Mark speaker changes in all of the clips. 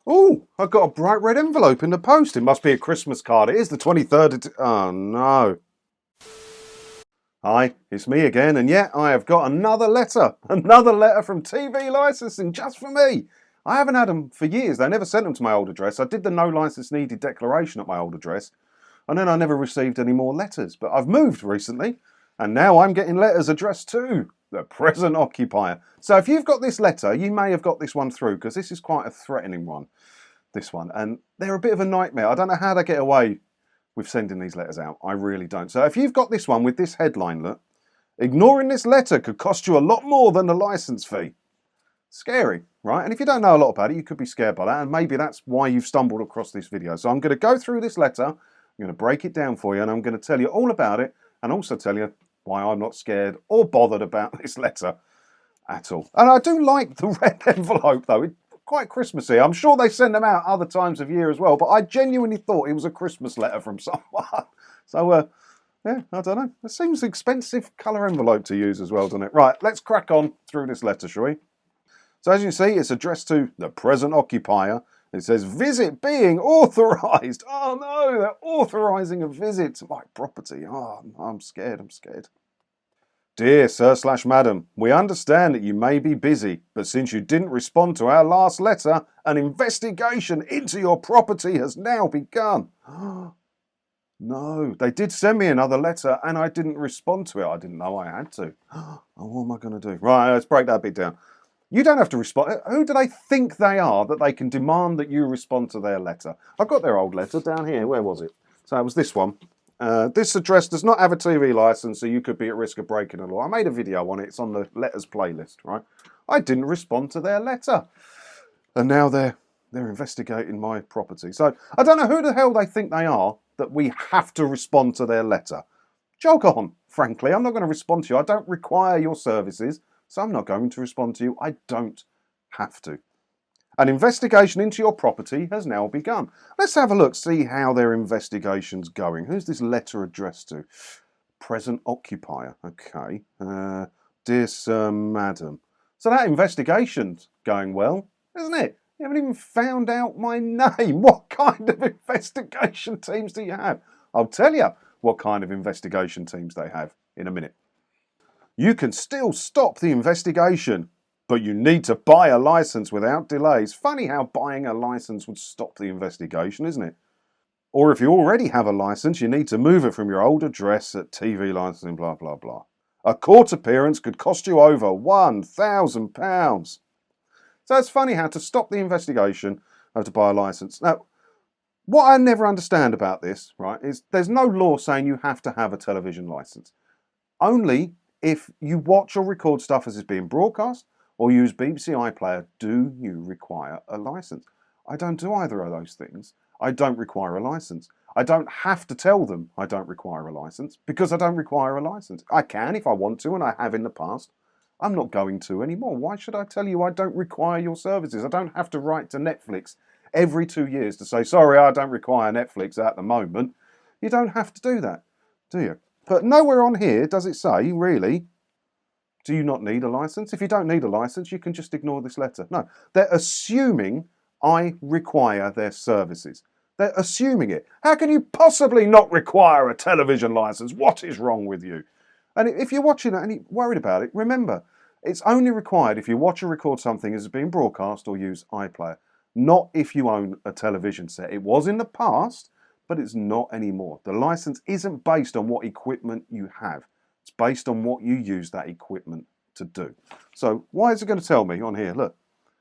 Speaker 1: Oh, I got a bright red envelope in the post. It must be a Christmas card. It is the 23rd. Oh, no. Hi, it's me again, and yet I have got another letter. Another letter from TV licensing just for me. I haven't had them for years. They never sent them to my old address. I did the no license needed declaration at my old address, and then I never received any more letters. But I've moved recently, and now I'm getting letters addressed to the present occupier. So if you've got this letter, you may have got this one through, because this is quite a threatening one, this one. And they're a bit of a nightmare. I don't know how they get away with sending these letters out. I really don't. So if you've got this one with this headline, look, ignoring this letter could cost you a lot more than the license fee. Scary, right? And if you don't know a lot about it, you could be scared by that, and maybe that's why you've stumbled across this video. So I'm going to go through this letter, I'm going to break it down for you, and I'm going to tell you all about it, and also tell you why I'm not scared or bothered about this letter at all. And I do like the red envelope, though. It's quite Christmassy. I'm sure they send them out other times of year as well, but I genuinely thought it was a Christmas letter from someone. So, yeah, I don't know. It seems an expensive colour envelope to use as well, doesn't it? Right, let's crack on through this letter, shall we? So as you see, it's addressed to the present occupier. It says, visit being authorised. Oh no, they're authorising a visit to my property. Oh, I'm scared, I'm scared. Dear Sir/Madam, we understand that you may be busy, but since you didn't respond to our last letter, an investigation into your property has now begun. No, they did send me another letter and I didn't respond to it. I didn't know I had to. Oh, what am I going to do? Right, let's break that bit down. You don't have to respond. Who do they think they are that they can demand that you respond to their letter? I've got their old letter down here. Where was it? So it was this one. This address does not have a TV license, so you could be at risk of breaking the law. I made a video on it. It's on the letters playlist, right? I didn't respond to their letter. And now they're investigating my property. So I don't know who the hell they think they are that we have to respond to their letter. Jog on, frankly. I'm not going to respond to you. I don't require your services, so I'm not going to respond to you. I don't have to. An investigation into your property has now begun. Let's have a look, see how their investigation's going. Who's this letter addressed to? Present occupier. Okay. Dear Sir, Madam. So that investigation's going well, isn't it? You haven't even found out my name. What kind of investigation teams do you have? I'll tell you what kind of investigation teams they have in a minute. You can still stop the investigation, but you need to buy a license without delays. Funny how buying a license would stop the investigation, isn't it? Or if you already have a license, you need to move it from your old address at TV licensing, blah, blah, blah. A court appearance could cost you over £1,000. So it's funny how to stop the investigation, you have to buy a license. Now, what I never understand about this, right, is there's no law saying you have to have a television license. Only if you watch or record stuff as it's being broadcast or use BBC iPlayer do you require a license. I don't do either of those things. I don't require a license. I don't have to tell them I don't require a license because I don't require a license. I can if I want to, and I have in the past. I'm not going to anymore. Why should I tell you I don't require your services? I don't have to write to Netflix every 2 years to say, sorry, I don't require Netflix at the moment. You don't have to do that, do you? But nowhere on here does it say, really, do you not need a license? If you don't need a license, you can just ignore this letter. No, they're assuming I require their services. They're assuming it. How can you possibly not require a television license? What is wrong with you? And if you're watching it and you're worried about it, remember, it's only required if you watch or record something as it's being broadcast or use iPlayer, not if you own a television set. It was in the past, but it's not anymore. The license isn't based on what equipment you have. It's based on what you use that equipment to do. So why is it going to tell me on here? Look,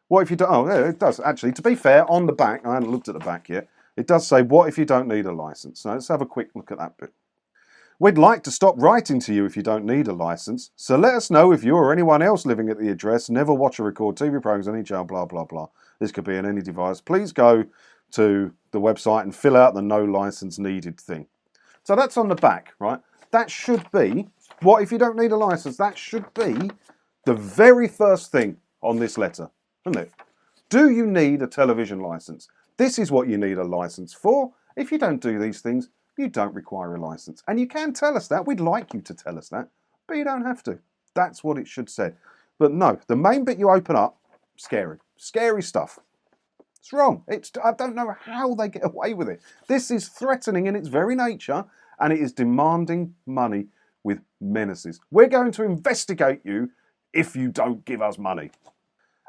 Speaker 1: what if you don't? Oh, yeah, it does. Actually, to be fair, on the back, I haven't looked at the back yet, it does say, what if you don't need a license? So let's have a quick look at that bit. We'd like to stop writing to you if you don't need a license, so let us know if you or anyone else living at the address never watch or record TV programs on any channel, blah, blah, blah. This could be on any device. Please go to the website and fill out the no license needed thing. So that's on the back, right? That should be, what if you don't need a license? That should be the very first thing on this letter, isn't it? Do you need a television license? This is what you need a license for. If you don't do these things, you don't require a license. And you can tell us that. We'd like you to tell us that, but you don't have to. That's what it should say. But no, the main bit you open up, scary. Scary stuff. It's wrong. I don't know how they get away with it. This is threatening in its very nature, and it is demanding money with menaces. We're going to investigate you if you don't give us money.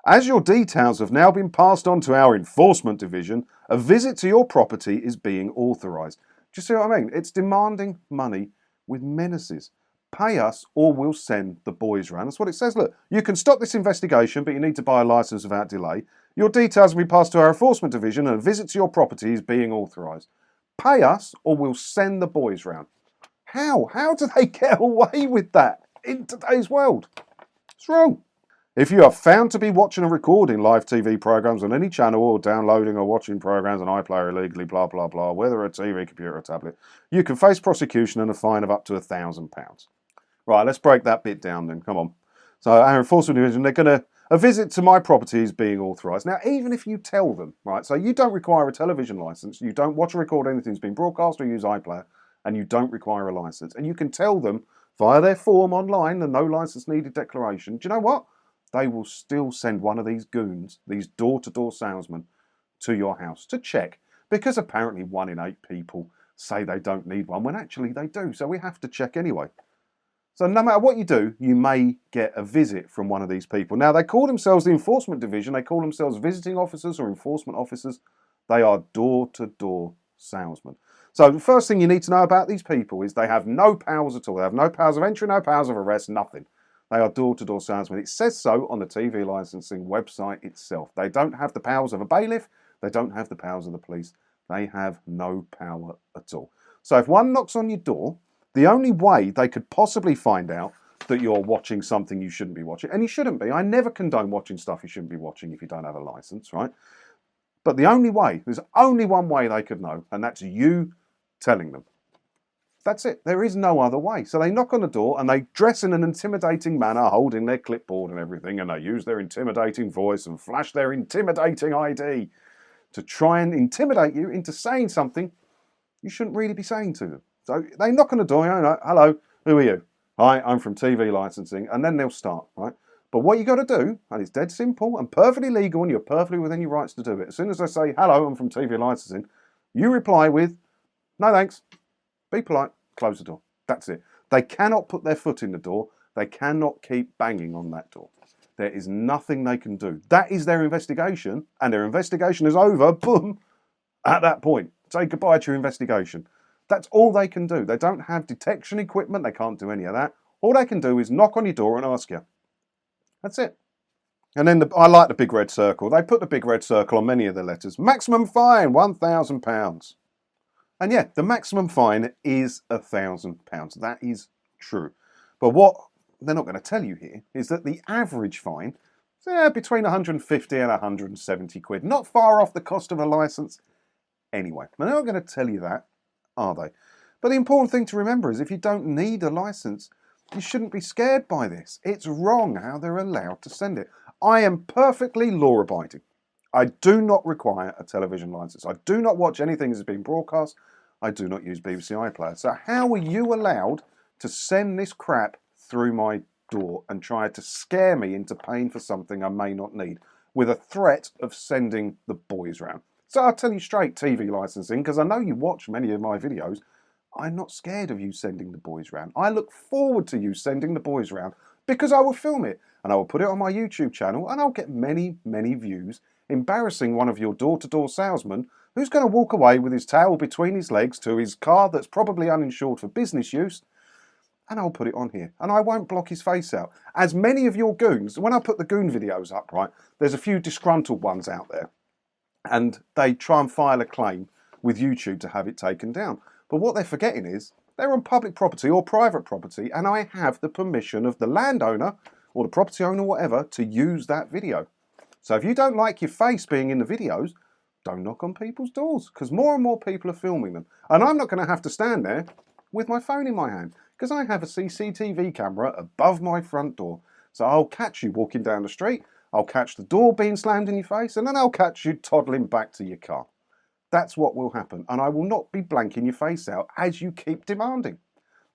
Speaker 1: As your details have now been passed on to our enforcement division, a visit to your property is being authorised. Do you see what I mean? It's demanding money with menaces. Pay us or we'll send the boys round. That's what it says. Look, you can stop this investigation, but you need to buy a licence without delay. Your details will be passed to our enforcement division and a visit to your property is being authorised. Pay us or we'll send the boys round. How? How do they get away with that in today's world? It's wrong. If you are found to be watching or recording live TV programmes on any channel or downloading or watching programmes on iPlayer illegally, blah, blah, blah, whether a TV, computer or tablet, you can face prosecution and a fine of up to £1,000. Right, let's break that bit down then. Come on. So our enforcement division, a visit to my property is being authorised. Now, even if you tell them, right, so you don't require a television licence, you don't watch or record anything that's been broadcast or use iPlayer, and you don't require a licence, and you can tell them via their form online, the no licence needed declaration, do you know what? They will still send one of these goons, these door-to-door salesmen, to your house to check, because apparently 1 in 8 people say they don't need one when actually they do, so we have to check anyway. So no matter what you do, you may get a visit from one of these people. Now, they call themselves the enforcement division, they call themselves visiting officers or enforcement officers. They are door-to-door salesmen. So the first thing you need to know about these people is they have no powers at all. They have no powers of entry, no powers of arrest, nothing. They are door-to-door salesmen. It says so on the TV licensing website itself. They don't have the powers of a bailiff. They don't have the powers of the police. They have no power at all. So if one knocks on your door, the only way they could possibly find out that you're watching something you shouldn't be watching, and you shouldn't be. I never condone watching stuff you shouldn't be watching if you don't have a license, right? But the only way, there's only one way they could know, and that's you telling them. That's it. There is no other way. So they knock on the door and they dress in an intimidating manner, holding their clipboard and everything, and they use their intimidating voice and flash their intimidating ID to try and intimidate you into saying something you shouldn't really be saying to them. So they knock on the door, hello, who are you? Hi, I'm from TV licensing, and then they'll start, right? But what you got to do, and it's dead simple and perfectly legal, and you're perfectly within your rights to do it. As soon as I say, hello, I'm from TV licensing, you reply with, no thanks. Be polite, close the door. That's it. They cannot put their foot in the door. They cannot keep banging on that door. There is nothing they can do. That is their investigation, and their investigation is over, boom, at that point. Say goodbye to your investigation. That's all they can do. They don't have detection equipment. They can't do any of that. All they can do is knock on your door and ask you. That's it. And then I like the big red circle. They put the big red circle on many of the letters. Maximum fine, £1,000. And yeah, the maximum fine is £1,000. That is true. But what they're not going to tell you here is that the average fine is between 150 and 170 quid. Not far off the cost of a licence anyway. They're not going to tell you that, are they? But the important thing to remember is if you don't need a licence, you shouldn't be scared by this. It's wrong how they're allowed to send it. I am perfectly law-abiding. I do not require a television licence. I do not watch anything that's being broadcast. I do not use BBC iPlayer. So how are you allowed to send this crap through my door and try to scare me into paying for something I may not need with a threat of sending the boys round? So I'll tell you straight, TV licensing, because I know you watch many of my videos, I'm not scared of you sending the boys round. I look forward to you sending the boys round because I will film it and I will put it on my YouTube channel and I'll get many, many views embarrassing one of your door-to-door salesmen who's going to walk away with his tail between his legs to his car that's probably uninsured for business use, and I'll put it on here. And I won't block his face out. As many of your goons, when I put the goon videos up, right, there's a few disgruntled ones out there, and they try and file a claim with YouTube to have it taken down. But what they're forgetting is they're on public property or private property, and I have the permission of the landowner or the property owner, whatever, to use that video. So if you don't like your face being in the videos, don't knock on people's doors, because more and more people are filming them. And I'm not going to have to stand there with my phone in my hand, because I have a CCTV camera above my front door. So I'll catch you walking down the street, I'll catch the door being slammed in your face, and then I'll catch you toddling back to your car. That's what will happen, and I will not be blanking your face out as you keep demanding.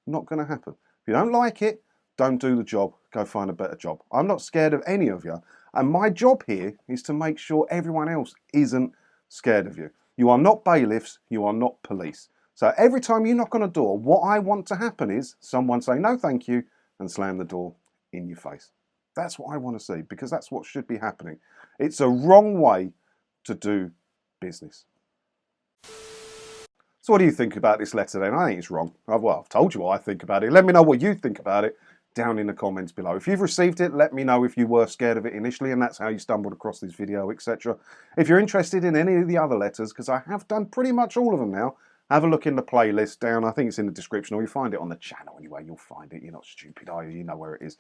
Speaker 1: Not going to happen. If you don't like it, don't do the job, go find a better job. I'm not scared of any of you, And my job here is to make sure everyone else isn't scared of you. You are not bailiffs, you are not police. So every time you knock on a door, what I want to happen is someone say no thank you and slam the door in your face. That's what I want to see, because that's what should be happening. It's a wrong way to do business. So what do you think about this letter then? I think it's wrong. I've told you what I think about it. Let me know what you think about it down in the comments below. If you've received it, let me know if you were scared of it initially and that's how you stumbled across this video, etc. If you're interested in any of the other letters, because I have done pretty much all of them now, have a look in the playlist down. I think it's in the description, or you find it on the channel anyway. You'll find it. You're not stupid, are you? You know where it is.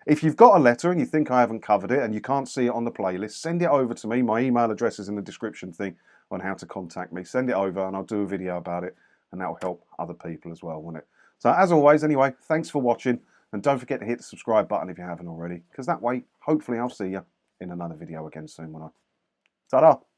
Speaker 1: If you've got a letter and you think I haven't covered it and you can't see it on the playlist, send it over to me. My email address is in the description thing on how to contact me. Send it over and I'll do a video about it, and that will help other people as well, won't it? So as always, anyway, thanks for watching, and don't forget to hit the subscribe button if you haven't already, because that way, hopefully I'll see you in another video again soon, won't I? Ta-da!